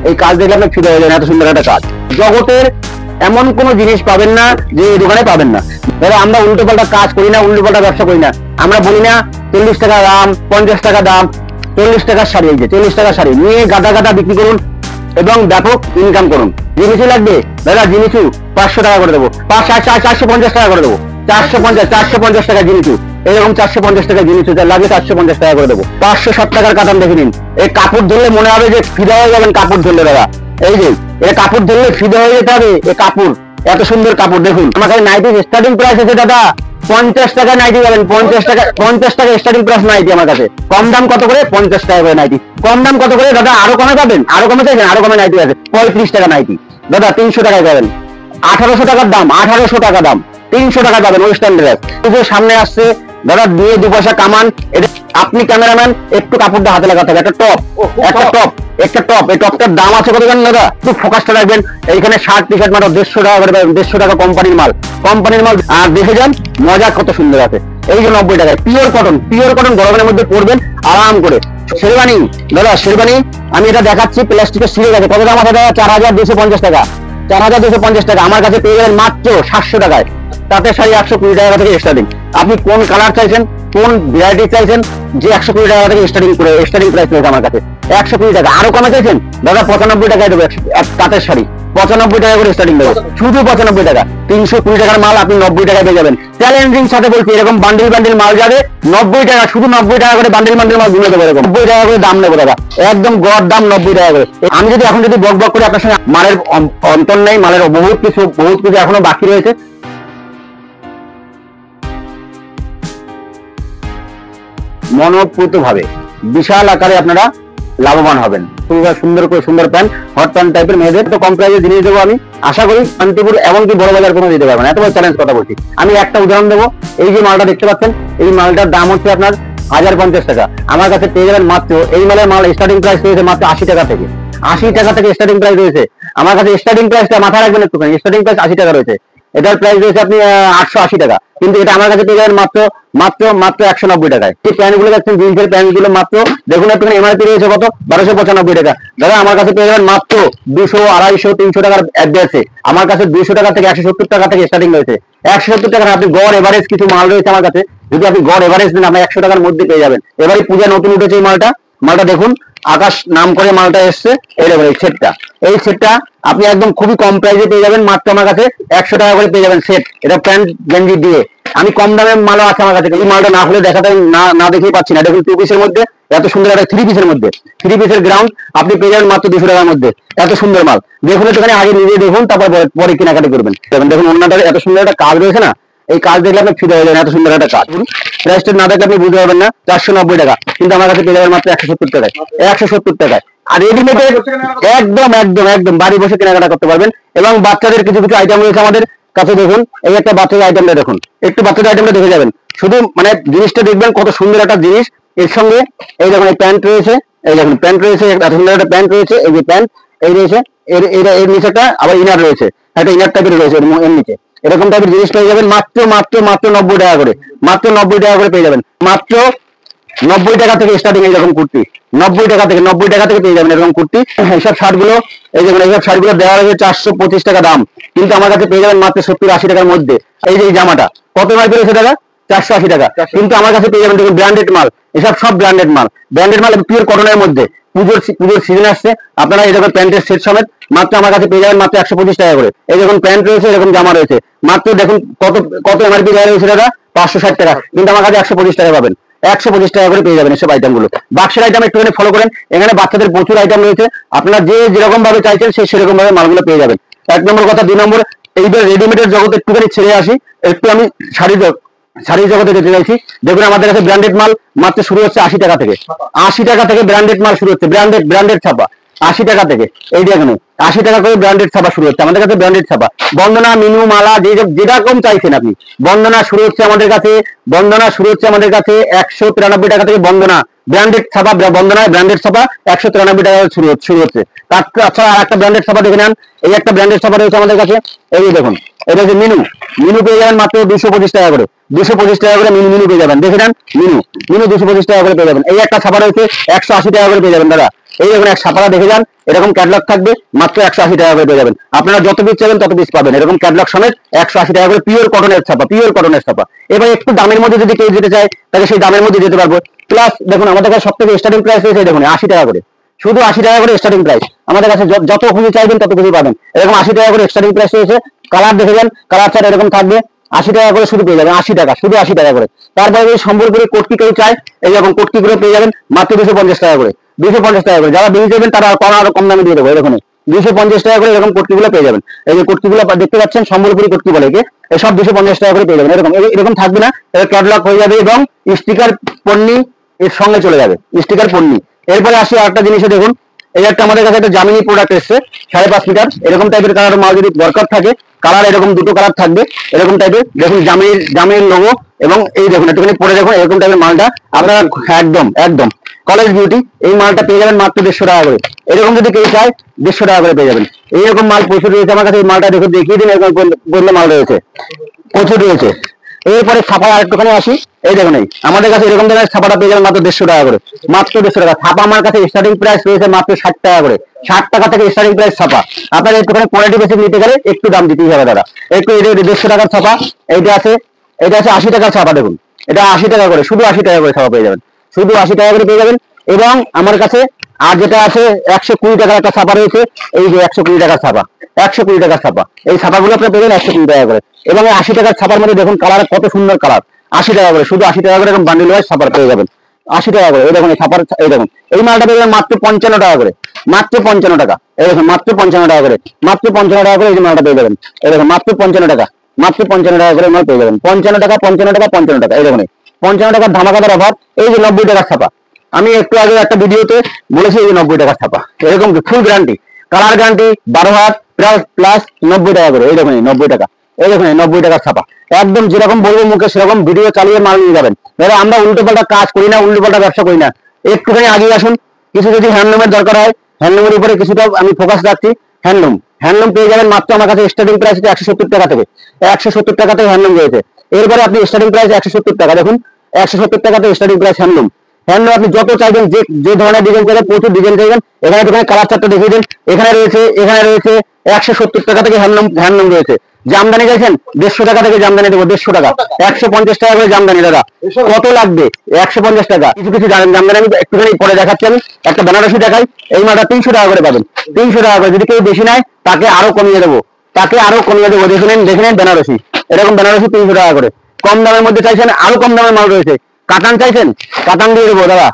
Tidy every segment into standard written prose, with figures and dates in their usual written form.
এই কাজ দেখলে আপনি ফিরে হয়ে যান, এত সুন্দর একটা কাজ। জগতের এমন কোন জিনিস পাবেন না যে এই দোকানে পাবেন না। দাদা আমরা উল্টো পাল্টা কাজ করি না, উল্টো পাল্টা ব্যবসা করি না। আমরা বলি না 40 টাকা দাম, 50 টাকা দাম। 40 টাকার শাড়ি, এই যে 40 টাকার শাড়ি নিয়ে গাদা গাদা বিক্রি করুন এবং ব্যাপক ইনকাম করুন। জিনিসু লাগবে দাদা, জিনিসু 500 টাকা করে দেবো, 450 টাকা করে দেবো, 450 টাকা জিনিসু, এরকম 450 টাকা জিনিস লাগে 450 টাকা করে দেবো। 560 টাকার কাতান দেখে নিন। এই কাপড় ধরলে মনে হবে যে ফিদা হয়ে যাবেন কাপড় ধরলে দাদা। এই যে এটা কাপড় ধরলে ফিদা হয়ে যেতে হবে। এই কাপড়, এত সুন্দর কাপড় দেখুন। আমার কাছে নাইটি স্টার্টিং প্রাইস আছে দাদা 50 টাকা নাইটি পাবেন। 50 টাকা স্টার্টিং প্রাইস নাইটি আমার কাছে। কম দাম কত করে? 50 টাকা করে নাইটি। কম দাম কত করে দাদা? আরো কমে পাবেন, আরো কমে চাইছেন, আরো কমে নাইটি আছে 35 টাকা নাইটি দাদা, 300 টাকায় পাবেন। 1800 টাকার দাম, 1800 টাকা দাম, 300 টাকা পাবেন ওয়েস্টার্ন ড্রেস। সামনে আসছে দাদা, দিয়ে 2 পয়সা কামান। এটা আপনি ক্যামেরাম্যান একটু কাপড়টা হাতে লাগাতে হবে। একটা টপ, একটা টপ, একটা টপ। এই টপটার দাম আছে কত জানেন দাদা? একটু ফোকাসটা রাখবেন। এইখানে শার্ট টি শার্ট মাত্র 150 টাকা করে পাবেন। 150 টাকা কোম্পানির মাল, কোম্পানির মাল। আর দেখে যান মজা কত সুন্দর আছে। এই যে 90 টাকায় পিওর কটন, পিওর কটন গরমের মধ্যে পরবেন আরাম করে। শেরবানি দাদা, শেরবানি আমি এটা দেখাচ্ছি, প্লাস্টিকের সিরে গেছে। কত দাম আছে দাদা? 4250 টাকা, 4250 টাকা। আমার কাছে পেয়ে যাবেন মাত্র 700 টাকায়। তাতে শাড়ি 120 টাকা থেকে স্টার্টিং। আপনি কোন কালার চাইছেন, কোন ভ্যারাইটি চাইছেন, যে 120 টাকা থেকে স্টার্টিং প্রাইস রয়েছে আমার কাছে 120 টাকা। আরো কমে চাইছেন দাদা 95 টাকায় দেবো তাঁতের শাড়ি, 95 টাকা করে স্টার্টিং দেবো, শুধু 95 টাকা। 320 টাকার মাল আপনি 90 টাকায় পেয়ে যাবেন। চ্যালেঞ্জিং সাথে বলছি, এরকম বান্ডিল বান্ডিল মাল যাবে 90 টাকা, শুধু 90 টাকা করে বান্ডিল বান্ডিল মাল গুলো দেবো। এরকম 90 টাকা করে দাম নেবো দাদা, একদম গড় দাম 90 টাকা করে। আমি যদি এখন যদি বক বক করে আপনার সঙ্গে, মালের অন্তর নেই, মালের বহুত কিছু এখনো বাকি রয়েছে। মনোপ্রত ভাবে বিশাল আকারে আপনারা লাভবান হবেন। সুন্দর প্যান্ট, হট প্যান্ট টাইপের মেয়েদের তো কম প্রাইসে জিনিস দেবো আমি। আশা করি শান্তিপুর এমনকি বড় বাজার কোনো দিতে পারবেন, এত বড় চ্যালেঞ্জ কথা বলছি। আমি একটা উদাহরণ দেবো। এই যে মালটা দেখতে পাচ্ছেন, এই মালটার দাম হচ্ছে আপনার 1050 টাকা। আমার কাছে পেয়ে যাবেন মাত্র, এই মালের মাল স্টার্টিং প্রাইস রয়েছে মাত্র 80 টাকা থেকে। 80 টাকা থেকে স্টার্টিং প্রাইস রয়েছে আমার কাছে। স্টার্টিং প্রাইসটা মাথায় রাখবেন একটুখানি, স্টার্টিং প্রাইস 80 টাকা রয়েছে। এটার প্রাইস রয়েছে আপনি 880 টাকা, কিন্তু এটা আমার কাছে পেয়ে যাবেন মাত্র 190 টাকায়। এই প্যান্ট গুলো দেখছেন, জিন্সের প্যান্ট গুলো মাত্র দেখুন একটুখানি এমআরপি রয়েছে কত? 1295 টাকা। দাদা আমার কাছে পেয়ে যাবেন মাত্র 200, 250, 300 টাকার অ্যাড্রেসে। আমার কাছে 200 টাকা থেকে 170 টাকা থেকে স্টার্টিং রয়েছে। 170 টাকা আপনি গড় এভারেজ কিছু মাল রয়েছে আমার কাছে, যদি আপনি গড় এভারেজ দেন আপনার 100 টাকার মধ্যে পেয়ে যাবেন। এবারে পূজা নতুন উঠেছে এই মালটা দেখুন, আকাশ নাম করে মালটা এসছে। এই দেখুন এই সেটটা আপনি একদম খুবই কম প্রাইসে পেয়ে যাবেন মাত্র আমার কাছে 100 টাকা করে পেয়ে যাবেন সেট। এটা প্যান্ট গেঞ্জি দিয়ে। আমি কম দামের মালও আছে আমার কাছে, এই মালটা না হলে দেখাতে না দেখেই পাচ্ছি না। দেখুন 2 পিসের মধ্যে এত সুন্দর একটা 3 পিসের মধ্যে, 3 পিসের গ্রাউন্ড আপনি পেয়ে যাবেন মাত্র 200 টাকার মধ্যে। এত সুন্দর মাল দেখুন, একটুখানি আগে নিজে দেখুন, তারপর পরে কেনাকাটি করবেন। দেখুন অন্যটার এত সুন্দর একটা কাজ রয়েছে না, এই কাজ দেখলে আপনি ফিরে হয়ে যাবেন। এত সুন্দর একটা কাজ, প্রাইসটা না দেখলে আপনি বুঝতে পারবেন না। 490 টাকা, কিন্তু আমার কাছে পেয়ে যাবেন মাত্র 170 টাকায়। 170 টাকায়। আর রেডিমেডের একদম একদম একদম বাড়ি বসে কেনাকাটা করতে পারবেন। এবং বাচ্চাদের কিছু আইটেম রয়েছে আমাদের কাছে। দেখুন এই একটা বাচ্চাদের আইটেমটা দেখুন, একটু বাচ্চাদের আইটেমটা দেখে যাবেন। শুধু মানে জিনিসটা দেখবেন কত সুন্দর একটা জিনিস। এর সঙ্গে এই দেখুন এই প্যান্ট রয়েছে, এই দেখুন প্যান্ট রয়েছে, এত সুন্দর একটা প্যান্ট রয়েছে। এই যে প্যান্ট এই রয়েছে, এর নিচেটা আবার ইনার রয়েছে, একটা ইনার টাইপের রয়েছে এর নিচে। এরকম টাইপের জিনিস পেয়ে যাবেন মাত্র 90 টাকা করে। মাত্র 90 টাকা করে পেয়ে যাবেন। মাত্র 90 টাকা থেকে স্টার্টিং এরকম কুর্তি। 90 টাকা থেকে পেয়ে যাবেন এরকম কুর্তি। এইসব শার্টগুলো, এই দেখুন এইসব শার্টগুলো দেওয়া হয়েছে 425 টাকা দাম, কিন্তু আমার কাছে পেয়ে যাবেন মাত্র 70-80 টাকার মধ্যে। এই যে এই জামাটা কত মাল পেয়েছে দাদা? 480 টাকা, কিন্তু আমার কাছে পেয়ে যাবেন দেখুন ব্র্যান্ডেড মাল। এসব সব ব্র্যান্ডেড মাল পিওর কটনের মধ্যে। পুজোর সিজন আসছে, আপনারা এই দেখুন প্যান্টের সেট সমেত মাত্র আমার কাছে পেয়ে যাবেন মাত্র 125 টাকা করে। এই দেখুন প্যান্ট রয়েছে, এরকম জামা রয়েছে মাত্র দেখুন কত এমআরপি দেওয়া রয়েছে দাদা? 560 টাকা, কিন্তু আমার কাছে 125 টাকা পাবেন। 125 টাকা করে পেয়ে যাবেন এসব আইটেম গুলো। বাক্সের আইটেম একটুখানি ফলো করেন, এখানে বাচ্চাদের প্রচুর আইটেম রয়েছে। আপনারা যে যেরকম ভাবে চাইছেন সেরকম ভাবে মালগুলো পেয়ে যাবেন। 1 নম্বর কথা। 2 নম্বর, এইবার রেডিমেডের জগতে একটুখানি ছেড়ে আসি, একটু আমি শাড়ির জগতে যেতে চাইছি। দেখুন আমাদের কাছে ব্র্যান্ডেড মাল মাত্র শুরু হচ্ছে 80 টাকা থেকে। 80 টাকা থেকে ব্র্যান্ডেড মাল শুরু হচ্ছে, ব্র্যান্ডেড ছাপা 80 টাকা থেকে। এই দেখুন 80 টাকা করে ব্র্যান্ডেড ছাপা শুরু হচ্ছে আমাদের কাছে। ব্র্যান্ডেড ছাপা বন্দনা, মিনু, মালা, যেরকম চাইছেন আপনি। বন্দনা শুরু হচ্ছে আমাদের কাছে 193 টাকা থেকে। বন্দনা ব্র্যান্ডেড ছাপা, বন্দনায় ব্র্যান্ডেড ছাপা 193 টাকা শুরু হচ্ছে। তাছাড়া আর একটা ব্র্যান্ডেড ছাপা দেখে নেন, এই একটা ব্র্যান্ডেড ছাপা রয়েছে আমাদের কাছে। এই দেখুন এটা হচ্ছে মিনু পেয়ে যাবেন মাত্র 225 টাকা করে। 225 টাকা করে মিনু পেয়ে যাবেন। দেখে নেন মিনু 225 টাকা করে পেয়ে যাবেন। এই একটা ছাপা রয়েছে 180 টাকা করে পেয়ে যাবেন দাদা। এই দেখুন এক ছাপাটা দেখে যান, এরকম ক্যাটলগ থাকবে, মাত্র 180 টাকা করে পেয়ে যাবেন। আপনারা যত পিস চাইবেন তত পিস পাবেন, এরকম ক্যাটলগ সমেত 180 টাকা করে পিওর কটনের ছাপা, পিওর কটনের ছাপা। এবার একটু দামের মধ্যে যদি কেউ যেতে চায় তাহলে সেই দামের মধ্যে যেতে পারবো। প্লাস দেখুন আমাদের কাছে সব থেকে স্টার্টিং প্রাইস রয়েছে দেখুন 80 টাকা করে, শুধু 80 টাকা করে স্টার্টিং প্রাইস। আমাদের কাছে যত খুঁজে চাইবেন তত খুঁজে পাবেন, এরকম 80 টাকা করে স্টার্টিং প্রাইস রয়েছে। কালার দেখে যান, কালার চার্ট এরকম থাকবে, 80 টাকা করে শুধু পেয়ে যাবেন, 80 টাকা, শুধু 80 টাকা করে। তারপরে যদি সম্বলপুরি কোটকি কেউ চায়, এইরকম কোটকি গুলো পেয়ে যাবেন মাত্র 250 টাকা করে, 250 টাকা করে। যারা বেশি দেবেন তারা আরো কম দামে দিয়ে দেবো, এরকম 250 টাকা করে এরকম কোটকি গুলো পেয়ে যাবেন। এই যে কোটকি গুলো দেখতে পাচ্ছেন সম্বলপুরি কোটকি বলে, এই সব 250 টাকা করে পেয়ে যাবেন। এরকম এরকম থাকবে না, ক্যাটলগ হয়ে যাবে এবং স্টিকার পণ্যি এর সঙ্গে চলে যাবে, স্টিকার পণ্যি। এরপরে আসি আরেকটা জিনিসে দেখুন, এই একটা আমাদের কাছে একটা জামিনী প্রোডাক্ট এসছে 5.5 মিটার, এরকম টাইপের কালার মাল যদি দরকার থাকে, কালার এরকম দুটো কালার থাকবে এরকম টাইপের। দেখুন জামিনীর লোগো, এবং এই দেখুন একটুখানি পরে দেখুন এরকম টাইপের মালটা আপনারা একদম একদম কলেজ বিউটি। এই মালটা পেয়ে যাবেন মাত্র 150 টাকা করে। এরকম যদি কেউ চায় 150 টাকা করে পেয়ে যাবেন। এইরকম মাল প্রচুর রয়েছে আমার কাছে, এই মালটা দেখুন দেখিয়ে দিন, এরকম বললে মাল রয়েছে প্রচুর রয়েছে। এরপরে ছাপা আর একটুখানি আসি, এই দেখুন আমাদের কাছে এরকম ধরনের ছাপাটা পেয়ে যাবেন মাত্র 150 টাকা করে, মাত্র 150 টাকা। ছাপা আমার কাছে স্টার্টিং প্রাইস রয়েছে মাত্র 60 টাকা করে, 60 টাকা থেকে স্টার্টিং প্রাইস ছাপা। আপনারা একটুখানি কোয়ালিটি বেশি নিতে গেলে একটু দাম দিতেই হবে দাদা। একটু এটা 150 টাকার ছাপা, এটা আছে 80 টাকার ছাপা, দেখুন এটা 80 টাকা করে, শুধু 80 টাকা করে ছাপা পেয়ে যাবেন, শুধু 80 টাকা করে পেয়ে যাবেন। এবং আমার কাছে আর যেটা আছে 120 টাকার একটা ছাপা রয়েছে, এই যে 120 টাকার ছাপা, 120 টাকার ছাপা, এই ছাপাগুলো আপনি পেয়ে যাবেন 120 টাকা করে। এবং এই 80 টাকার ছাপার মধ্যে দেখুন কালার কত সুন্দর কালার, 80 টাকা করে, শুধু 80 টাকা করে এরকম বান্ডিল ওয়াইজ ছাপা পেয়ে যাবেন 80 টাকা করে। এই দেখুন এই ছাপার, এই দেখুন এই মালটা পেয়ে যাবেন মাত্র 55 টাকা করে, মাত্র 55 টাকা। এই দেখুন মাত্র 55 টাকা করে, মাত্র 55 টাকা করে এই যে মালটা পেয়ে যাবেন। এই দেখুন মাত্র 55 টাকা, মাত্র 55 টাকা করে মাল পেয়ে যাবেন। 55 টাকা, 55 টাকা, 55 টাকা। এই দেখুন 55 টাকার ধামাকাদার অফার। এই যে 90 টাকার ছাপা, আমি একটু আগে একটা ভিডিওতে বলেছি এই যে 90 টাকার ছাপা, এরকম full guarantee, colour guarantee, 12 had plus 90 টাকা করে। এই দেখুন 90 টাকা, এই দেখুন 90 টাকার ছাপা, একদম যেরকম বলবো মুখে সেরকম ভিডিও চালিয়ে মাল নিয়ে যাবেন। এবার আমরা উল্টো পাল্টা কাজ করি না, উল্টো পাল্টা ব্যবসা করি না। একটুখানি আগে আসুন, কিছু যদি হ্যান্ডলুমের দরকার হয়, হ্যান্ডলুমের উপরে কিছুটা আমি ফোকাস রাখছি। হ্যান্ডলুম পেয়ে যাবেন মাত্র আমার কাছে স্টার্টিং প্রাইস 170 টাকা থেকে, 170 টাকা থেকে হ্যান্ডলুম রয়েছে। এরপরে আপনি স্টার্টিং প্রাইস 170 টাকা, দেখুন 170 টাকা থেকে স্টার্টিং প্রাইস হ্যান্ডলুম। আপনি যত চাইবেন, যে ধরনের ডিজাইন চাইবেন প্রচুর ডিজাইন চাইবেন। এখানে দোকানে কালার চারটা দেখিয়ে দেন, এখানে রয়েছে 170 টাকা থেকে হ্যান্ডলুম রয়েছে। জামদানি চাইছেন 150 টাকা থেকে জামদানি দেবো, 150 টাকা, 150 টাকা করে জামদানি দাদা। কত লাগবে? 150 টাকা। কিছু জানেন জামদানি আমি একটুখানি পরে দেখাচ্ছি। আমি একটা বেনারসি দেখাই, এই মালটা 300 টাকা করে পাবেন, 300 টাকা করে। যদি কেউ বেশি নেয় তাকে আরো কমিয়ে দেবো, দেখে নেন বেনারসি, এরকম বেনারসি 300 টাকা করে। কম দামের মধ্যে চাইছেন, আরো কম দামের মাল রয়েছে। কাতান চাইছেন, কাতান দিয়ে দেবো দাদা।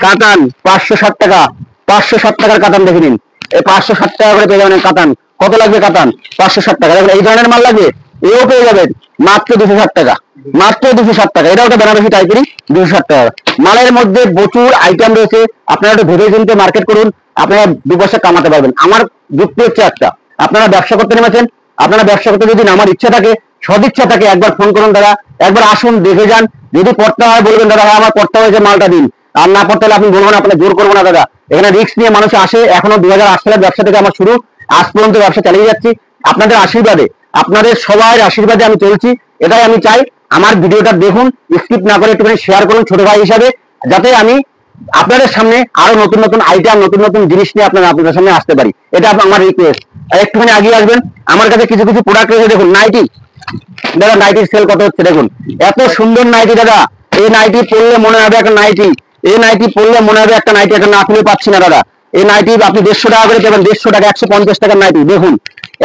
কাতান 560 টাকা, 560 টাকার কাতান দেখে নিন, এই 560 টাকা করে পেয়ে যাবেন কাতান। কত লাগবে কাতান? 560 টাকা। দেখুন এই ধরনের মাল লাগবে, এও পেয়ে যাবেন মাত্র 260 টাকা, মাত্র 260 টাকা। এটা ওটা বেনারসি টাইপেরই 260 টাকা। মালের মধ্যে প্রচুর আইটেম রয়েছে, আপনারা একটু ভেবে চিন্তে মার্কেট করুন, আপনারা 2 পয়সা কামাতে পারবেন। আমার যুক্তি হচ্ছে একটা, আপনারা ব্যবসা করতে নেমেছেন, আপনারা ব্যবসা করতে যদি আমার ইচ্ছা থাকে, সদিচ্ছা থাকে, একবার ফোন করুন দাদা, একবার আসুন দেখে যান। যদি পড়তে হয় বলবেন দাদা আমার পড়তে হয়েছে, মালটা দিন। আর না পড়তে হলে আপনি বলবেন, আপনার জোর করবো না দাদা। এখানে রিস্ক নিয়ে মানুষ আসে, এখনো 2008 সালের ব্যবসা থেকে আমার শুরু, আজ পর্যন্ত ব্যবসা চালিয়ে যাচ্ছি। আপনাদের আশীর্বাদে, আপনাদের সবার আশীর্বাদে আমি চলছি। এটাই আমি চাই। আমার ভিডিওটা দেখুন, স্কিপ না করে একটুখানি শেয়ার করুন ছোট ভাই হিসাবে, যাতে আমি আপনাদের সামনে আরো নতুন নতুন আইটেম, নতুন নতুন জিনিস নিয়ে আপনাদের সামনে আসতে পারি। এটা আমার রিকোয়েস্ট। একটুখানি আগে আসবেন, আমার কাছে কিছু প্রোডাক্ট রয়েছে। দেখুন নাইটি দাদা, নাইটির সেল কত হচ্ছে দেখুন, এত সুন্দর নাইটি দাদা। এই নাইটি পরলে মনে হবে একটা নাইটি, এই নাইটি পরলে মনে হবে একটা নাইটি, একটা না খুলে পাচ্ছি না দাদা। এই নাইটি আপনি 150 টাকা করে দেবেন, 150 টাকা, 150 টাকার নাইটি দেখুন,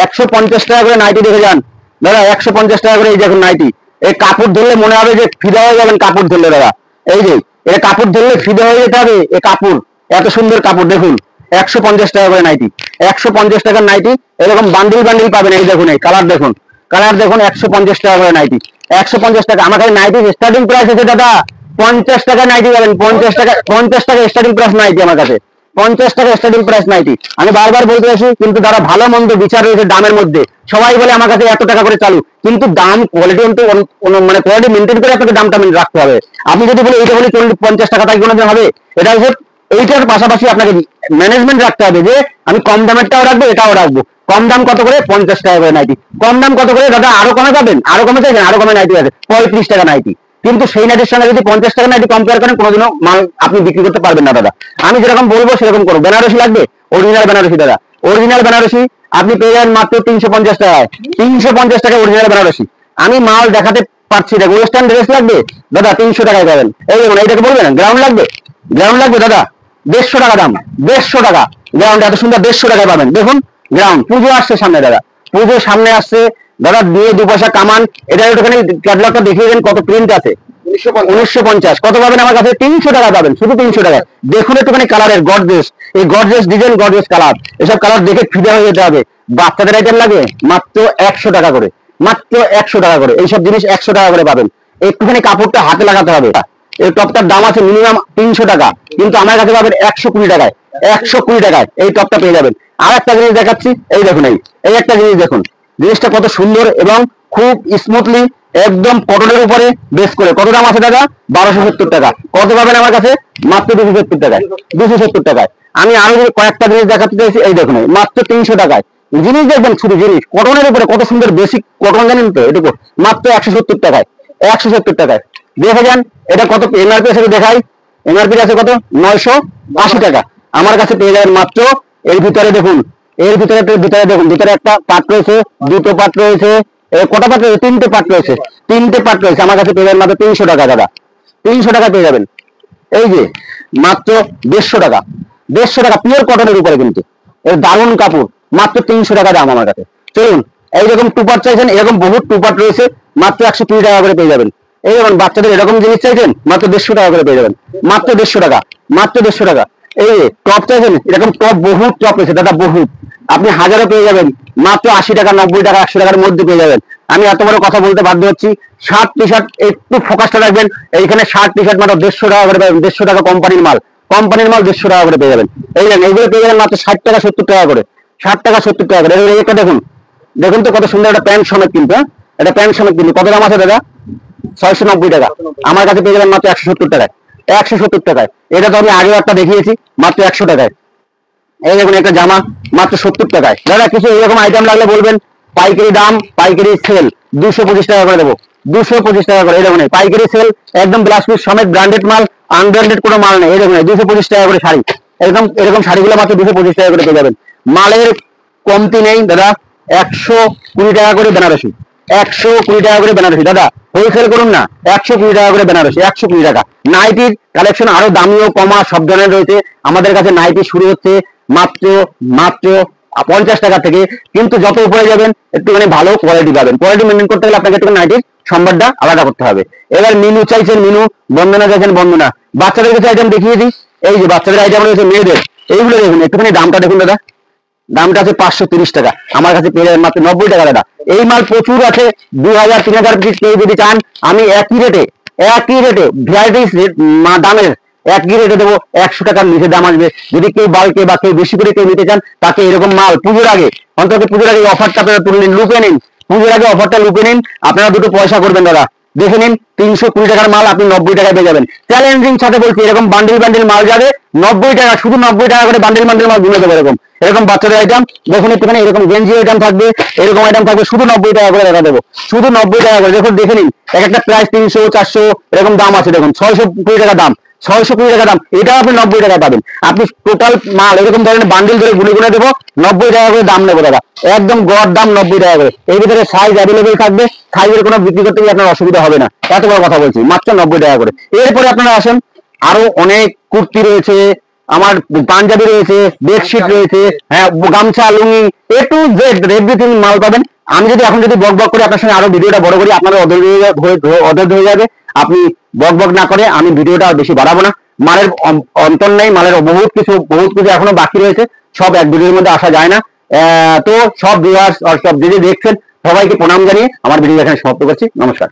150 টাকা করে নাইটি দেখে যান দাদা, 150 টাকা করে। এই দেখুন নাইটি, এই কাপড় ধরলে মনে হবে যে ফিদা হয়ে যাবেন কাপড় ধরলে দাদা। এই যে এটা কাপড় ধরলে ফিদা হয়ে যেতে হবে, এই কাপড়, এত সুন্দর কাপড় দেখুন। 150 টাকা করে নাইটি, 150 টাকার নাইটি, এরকম বান্ডিল পাবেন। এই দেখুন এই কালার দেখুন, 150 টাকা করে নাইটি, 150 টাকা। আমার কাছে নাইটি স্টার্টিং প্রাইস আছে দাদা 50 টাকা নাইটি পাবেন, 50 টাকা, 50 টাকা স্টার্টিং প্রাইস নাইটি আমার কাছে, 50 টাকা স্টার্টিং প্রাইস নাইটি। আমি বারবার বলতে আসি, কিন্তু তারা ভালো মন্দ বিচার রয়েছে দামের মধ্যে। সবাই বলে আমার কাছে এত টাকা করে চালু, কিন্তু দাম কোয়ালিটি মানে কোয়ালিটি মেনটেন করে আপনাকে দামটা রাখতে হবে। আপনি যদি বলে এইটা বলে 50 টাকা তাই কোনোদিন হবে? এটা হচ্ছে এইটার পাশাপাশি আপনাকে ম্যানেজমেন্ট রাখতে হবে, যে আমি কম দামেরটাও রাখবো, এটাও রাখবো। কম দাম কত করে? 50 টাকা করে নাইটি। কম দাম কত করে দাদা? আরো কমে যাবেন, আরো কমে চাইছেন, আরো কমে নাইটি আছে 35 টাকা নাইটি, কিন্তু সেই নাইটির সঙ্গে যদি 50 টাকা নাইটি কম্পেয়ার করেন কোনোদিনও মাল আপনি বিক্রি করতে পারবেন না দাদা। আমি যেরকম বলবো সেরকম করবো। বেনারসি লাগবে, অরিজিনাল বেনারসি দাদা, অরিজিনাল বেনারসি আপনি পেয়ে যাবেন মাত্র 350 টাকায়। 350 টাকা অরিজিনাল বেনারসি। আমি মাল দেখাতে পারছি, দেখো ওয়েস্টার্ন ড্রেস লাগবে দাদা 300 টাকায় পাবেন। এই দেখুন এইটাকে বলবেন গ্রাউন্ড লাগবে, গ্রাউন্ড লাগবে দাদা 150 টাকা দাম, 150 টাকা গ্রাউন্ড, এত সুন্দর 150 টাকায় পাবেন। দেখুন গ্রাউন্ড, পুজো আসছে সামনে দাদা, পুজো সামনে আসছে দাদা, দিয়ে 2 পয়সা কামান। এটা একটুখানি ক্যাটালগটা দেখিয়ে দেন কত প্রিন্ট আছে। 1950 কত পাবেন আমার কাছে? 300 টাকা পাবেন, শুধু 300 টাকা। দেখুন একটুখানি কালারের গর্জিয়াস, এই গর্জিয়াস ডিজাইন, গর্জিয়াস কালার, এসব কালার দেখে ফিদা হয়ে যেতে হবে। বাচ্চাদের আইটেম লাগে মাত্র 100 টাকা করে, মাত্র 100 টাকা করে। এইসব জিনিস 100 টাকা করে পাবেন। একটুখানি কাপড়টা হাতে লাগাতে হবে। এই টপটার দাম আছে মিনিমাম 300 টাকা, কিন্তু আমার কাছে পাবেন 120 টাকায়, 120 টাকায় এই টপটা পেয়ে যাবেন। আর একটা জিনিস দেখাচ্ছি, এই দেখুন, এই একটা জিনিস দেখুন, জিনিসটা কত সুন্দর এবং খুব স্মুথলি একদম কটনের উপরে বেস করে। কত দাম আছে দাদা? 1270 টাকা। কত পাবেন আমার কাছে? মাত্র 270 টাকায়, 270 টাকায়। আমি আরো কয়েকটা জিনিস দেখাতে চাইছি, এই দেখুন মাত্র 300 টাকায় জিনিস দেখবেন, শুধু জিনিস কটনের উপরে কত সুন্দর বেসিক কটন, জানেন তো এটুকু মাত্র 170 টাকায়, 170 টাকায়। দেখে যান এটা কত এমআরপি আছে দেখাই। এমআরপি আছে কত? 980 টাকা। আমার কাছে পেয়ে যাবেন মাত্র, এর ভিতরে দেখুন, এর ভিতরে দেখুন, ভিতরে একটা পার্ট রয়েছে, দুটো পার্ট রয়েছে, কটা পার্ট রয়েছে? 3টে পার্ট রয়েছে, 3টে পার্ট রয়েছে। আমার কাছে পেয়ে যাবেন মাত্র 300 টাকা দাদা, 300 টাকা পেয়ে যাবেন। এই যে মাত্র 150 টাকা, 150 টাকা পিওর কটনের উপরে, কিন্তু এর দারুণ কাপড়, মাত্র 300 টাকা দাম আমার কাছে। চলুন, এইরকম টু পার্ট চাইছেন, এরকম বহুত টু পার্ট রয়েছে, মাত্র 120 টাকা করে পেয়ে যাবেন। এই যেমন বাচ্চাদের এরকম জিনিস চাইছেন, মাত্র 150 টাকা করে পেয়ে যাবেন, মাত্র 150 টাকা, মাত্র 150 টাকা। এই টপ চাইছেন, এরকম টপ বহুত টপ রয়েছে দাদা, বহুত। আপনি হাজারও পেয়ে যাবেন, মাত্র 80 টাকা, 90 টাকা, 100 টাকার মধ্যে পেয়ে যাবেন। আমি এত বড় কথা বলতে বাধ্য হচ্ছি। শার্ট টি শার্ট একটু ফোকাসটা রাখবেন, এইখানে শার্ট টি শার্ট মাত্র 150 টাকা করে পাবেন, 150 টাকা কোম্পানির মাল, কোম্পানির মাল 150 টাকা করে পেয়ে যাবেন। এই যে এইগুলো পেয়ে যাবেন মাত্র 60 টাকা 70 টাকা করে, 60 টাকা 70 টাকা করে। এটা দেখুন, দেখুন তো কত সুন্দর একটা প্যান্ট সমেত, কিন্তু এটা প্যান্ট সমেত, কিন্তু কত দাম আছে দাদা? 690 টাকা। আমার কাছে পেয়ে যাবেন মাত্র 170 টাকায়, 170 টাকায়। এটা তো আমি আগেও একটা দেখিয়েছি, মাত্র 100 টাকায়। এই দেখুন একটা জামা মাত্র 70 টাকায়। দাদা কিছু এরকম আইটেম লাগলে বলবেন, পাইকারি দাম, পাইকারি সেল 225 টাকা করে দেবো, 225 টাকা করে। এই দেখুন পাইকারি সেল, একদম ব্লাউজ পিস সমেত, ব্র্যান্ডেড মাল, আনব্র্যান্ডেড কোনো মাল নেই। এই দেখুন 225 টাকা করে শাড়ি, এরকম এরকম শাড়িগুলো মাত্র 225 টাকা করে পেয়ে যাবেন। মালের কমতি নেই দাদা। 120 টাকা করে বেনারসি, 120 টাকা করে বেনারসি দাদা, হোলসেল করুন না, 120 টাকা করে বেনারসি, 120 টাকা। নাইটির কালেকশন আরো দামিও কমা সব ধরনের রয়েছে আমাদের কাছে। নাইটি শুরু হচ্ছে মাত্র মাত্র 50 টাকা থেকে, কিন্তু যত উপরে যাবেন একটুখানি ভালো কোয়ালিটি পাবেন। কোয়ালিটি মেনটেন করতে গেলে আপনাকে একটু নাইটির সম্ভারটা আলাদা করতে হবে। এবার মিনু চাইছেন মিনু, বন্দনা চাইছেন বন্দনা। বাচ্চাদের কাছে আইটেম দেখিয়ে দিই, এই যে বাচ্চাদের আইটেম রয়েছে, মেয়েদের এইগুলো দেখুন, একটুখানি দামটা দেখুন দাদা, দামটা আছে 530 টাকা। আমার কাছে পেয়ে যাবেন মাত্র 90 টাকা দাদা। এই মাল প্রচুর আছে, 2000 3000 পিস কেউ যদি চান, আমি একই রেটে ভ্যারাইটিস দামের একই রেটে দেবো। 100 টাকার নিচে দাম আসবে। যদি কেউ বাল্কে বা কেউ বেশি করে কেউ নিতে চান, তাকে এরকম মাল পুজোর আগে, অন্তত পুজোর আগে অফারটা আপনারা তুলে নিন, লুপে নিন, পুজোর আগে অফারটা লুপে নিন। আপনারা দুটো পয়সা করবেন দাদা। দেখে নিন 320 টাকার মাল আপনি 90 টাকায় পেয়ে যাবেন। চ্যালেঞ্জিং সাথে বলছি, এরকম বান্ডিল বান্ডিল মাল যাবে 90 টাকা, শুধু 90 টাকা করে বান্ডিল বান্ডিল মাল গুনে দেবো। এরকম এরকম বাচ্চাদের আইটেম দেখুন, একটুখানি এরকম গেঞ্জি আইটেম থাকবে, এরকম আইটেম থাকবে, শুধু 90 টাকা করে দেখা দেবো, শুধু 90 টাকা করে। দেখুন দেখে নিন, এক একটা প্রাইস 300 400 এরকম দাম আছে। দেখুন 620 টাকা দাম, 620 টাকা দাম, এটা আপনি 90 টাকা পাবেন। আপনি টোটাল মাল এরকম ধরনের বান্ডিল ধরে গুনে গুনে দেবো, 90 টাকা করে দাম নেবো দাদা, একদম গড় দাম 90 টাকা করে। এর ভিতরে সাইজ অ্যাভেলেবেল থাকবে, সাইজের কোনো বিক্রি করতে গিয়ে আপনার অসুবিধা হবে না। এত বড় কথা বলছি, মাত্র 90 টাকা করে। এরপরে আপনারা আসেন, আরো অনেক কুর্তি রয়েছে, আমার পাঞ্জাবি রয়েছে, বেডশিট রয়েছে, হ্যাঁ গামছা, লুঙ্গি, এ টু জেড এভরিথিং মাল পাবেন। আমি যদি এখন যদি বক বক করে আপনার সঙ্গে আরো ভিডিওটা বড় করি, আপনারা অধৈর্য হয়ে যাবে। আপনি বক বক না করে আমি ভিডিওটা আর বেশি বাড়াবো না। মালের অন্তর নেই, মালের বহুত কিছু এখনো বাকি রয়েছে, সব এক ভিডিওর মধ্যে আসা যায় না। তো সব ভিউয়ার্স আর সব যে দেখছেন সবাইকে প্রণাম জানিয়ে আমার ভিডিও এখানে সমাপ্ত করছি। নমস্কার।